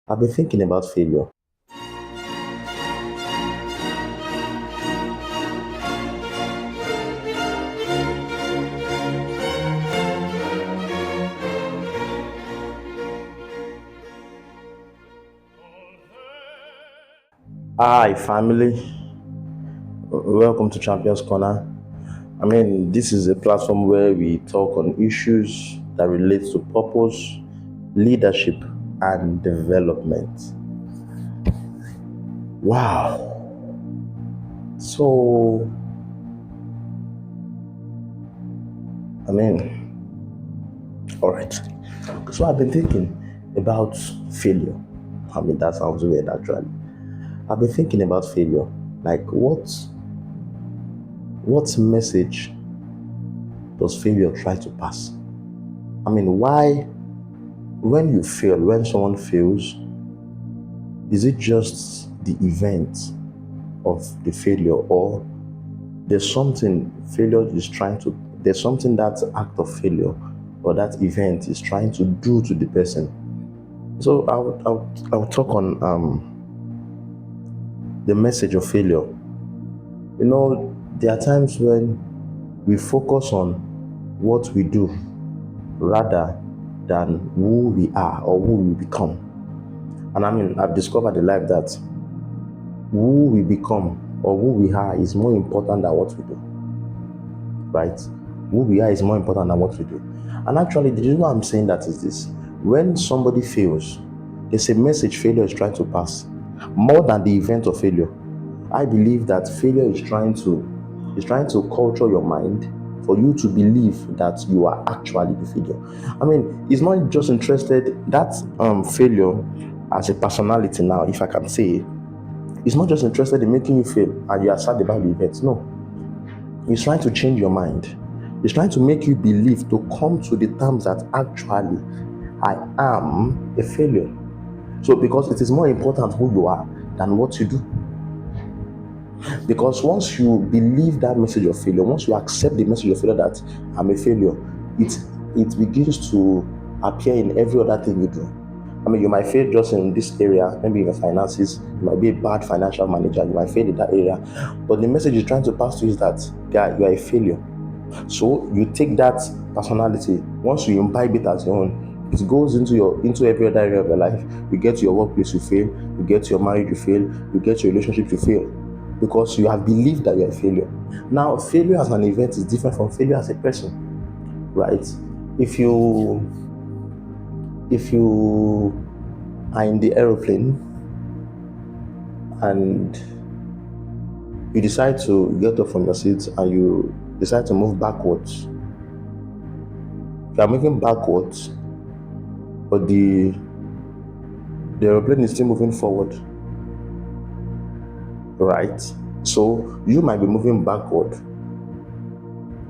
I've been thinking about failure. Hi, family. Welcome to Champions Corner. This is a platform where we talk on issues that relate to purpose, leadership, and development. Wow. So, I mean, all right. So, I've been thinking about failure. That sounds weird actually. I've been thinking about failure. Like, what message does failure try to pass? Why, when you fail, when someone fails, is it just the event of the failure, or there's something failure is trying to, there's something that act of failure or that event is trying to do to the person? So I would talk on the message of failure. There are times when we focus on what we do rather than who we are or who we become. And I've discovered in life that who we become or who we are is more important than what we do. Right? Who we are is more important than what we do. And actually, the reason why I'm saying that is this. When somebody fails, there's a message failure is trying to pass more than the event of failure. I believe that failure is trying to culture your mind for you to believe that you are actually the failure. It's not just interested that failure as a personality now, if I can say it. It's not just interested in making you fail and you are sad about the event. No. It's trying to change your mind. It's trying to make you believe, to come to the terms that actually I am a failure. So because it is more important who you are than what you do. Because once you believe that message of failure, once you accept the message of failure that I'm a failure, it begins to appear in every other thing you do. You might fail just in this area, maybe in your finances. You might be a bad financial manager. You might fail in that area. But the message is trying to pass to you is that, guy, you are a failure. So you take that personality, once you imbibe it as your own, it goes into every other area of your life. You get to your workplace, you fail. You get to your marriage, you fail. You get to your relationship, you fail. Because you have believed that you're a failure. Now, failure as an event is different from failure as a person, right? If you are in the aeroplane and you decide to get up from your seat and you decide to move backwards, you are moving backwards, but the aeroplane is still moving forward, right? So you might be moving backward,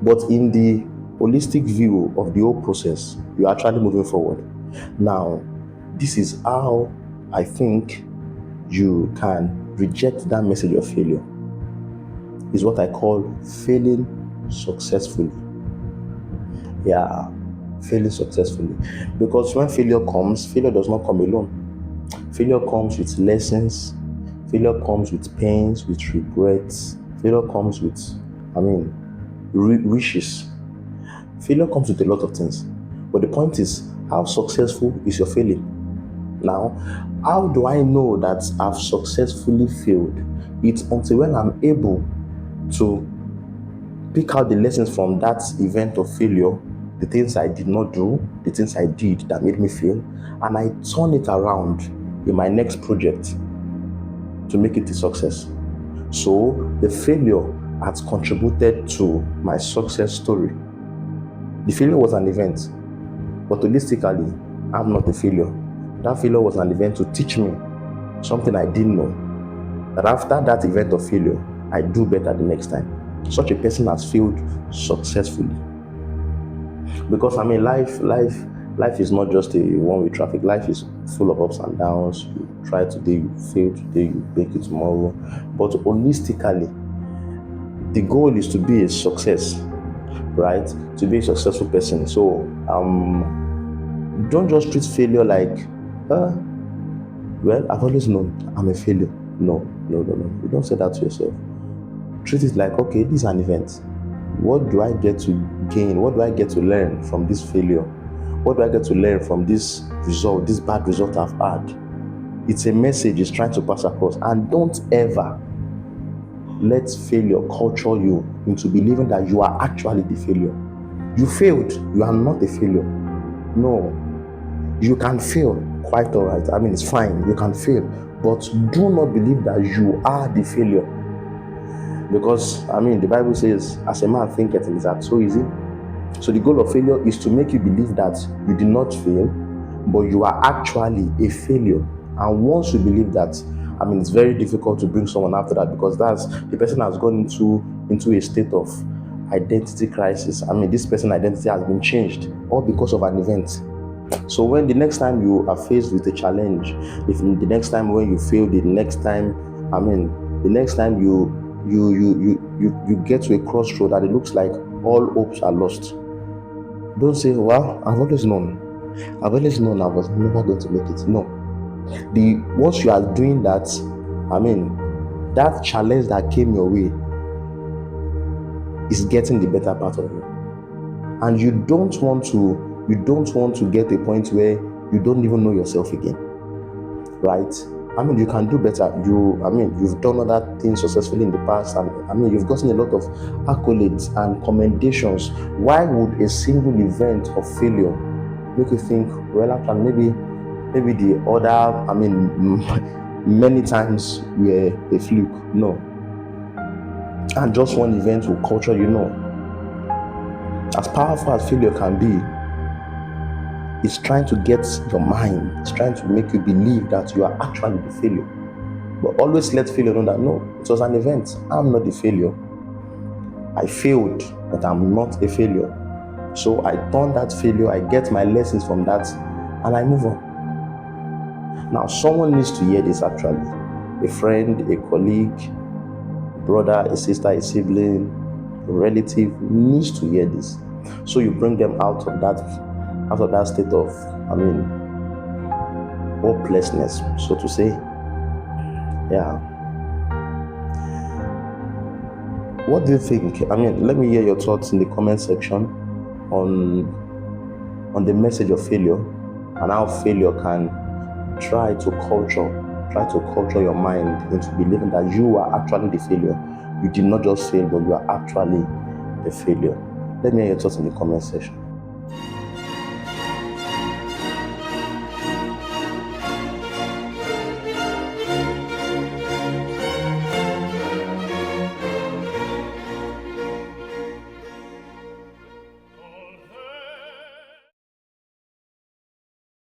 but in the holistic view of the whole process, you're actually moving forward. Now, this is how I think you can reject that message of failure. Is what I call failing successfully. Yeah, failing successfully. Because when failure comes, failure does not come alone. Failure comes with lessons. Failure comes with pains, with regrets. Failure comes with, wishes. Failure comes with a lot of things. But the point is, how successful is your failing? Now, how do I know that I've successfully failed? It's until when I'm able to pick out the lessons from that event of failure, the things I did not do, the things I did that made me fail, and I turn it around in my next project to make it a success. So the failure has contributed to my success story. The failure was an event, but holistically, I'm not a failure. That failure was an event to teach me something I didn't know. That after that event of failure, I do better the next time. Such a person has failed successfully. Because life is not just a one-way traffic. Life is full of ups and downs. You try today, you fail today, you make it tomorrow. But holistically, the goal is to be a success, right? To be a successful person. So don't just treat failure like well, I've always known I'm a failure. No, no, no, no. You don't say that to yourself. Treat it like, okay, this is an event. What do I get to gain? What do I get to learn from this failure? What do I get to learn from this result, this bad result I've had? It's a message it's trying to pass across. And don't ever let failure culture you into believing that you are actually the failure. You failed. You are not a failure. No. You can fail, quite all right. I mean, it's fine. You can fail. But do not believe that you are the failure. Because, I mean, the Bible says, as a man thinketh in his heart, so is he. So the goal of failure is to make you believe that you did not fail, but you are actually a failure. And once you believe that, I mean, it's very difficult to bring someone after that, because that's the person has gone into a state of identity crisis. I mean, this person's identity has been changed, all because of an event. So when the next time you are faced with a challenge, if the next time when you fail, the next time you get to a crossroad that it looks like all hopes are lost, don't say, well, I've always known I was never going to make it. No. Once you are doing that, I mean, that challenge that came your way is getting the better part of you. And you don't want to get a point where you don't even know yourself again. Right? I mean, you can do better. You've done other things successfully in the past, and I mean, you've gotten a lot of accolades and commendations. Why would a single event of failure make you think, well, actually, maybe the other, many times were a fluke? No. And just one event will culture you. No. As powerful as failure can be, it's trying to get your mind, it's trying to make you believe that you are actually the failure. But always let failure know that, no, it was an event. I'm not the failure. I failed, but I'm not a failure. So I turn that failure, I get my lessons from that, and I move on. Now, someone needs to hear this actually. A friend, a colleague, a brother, a sister, a sibling, a relative needs to hear this. So you bring them out of that state of, hopelessness, so to say. Yeah. What do you think? Let me hear your thoughts in the comment section on the message of failure and how failure can try to culture your mind into believing that you are actually the failure. You did not just fail, but you are actually the failure. Let me hear your thoughts in the comment section.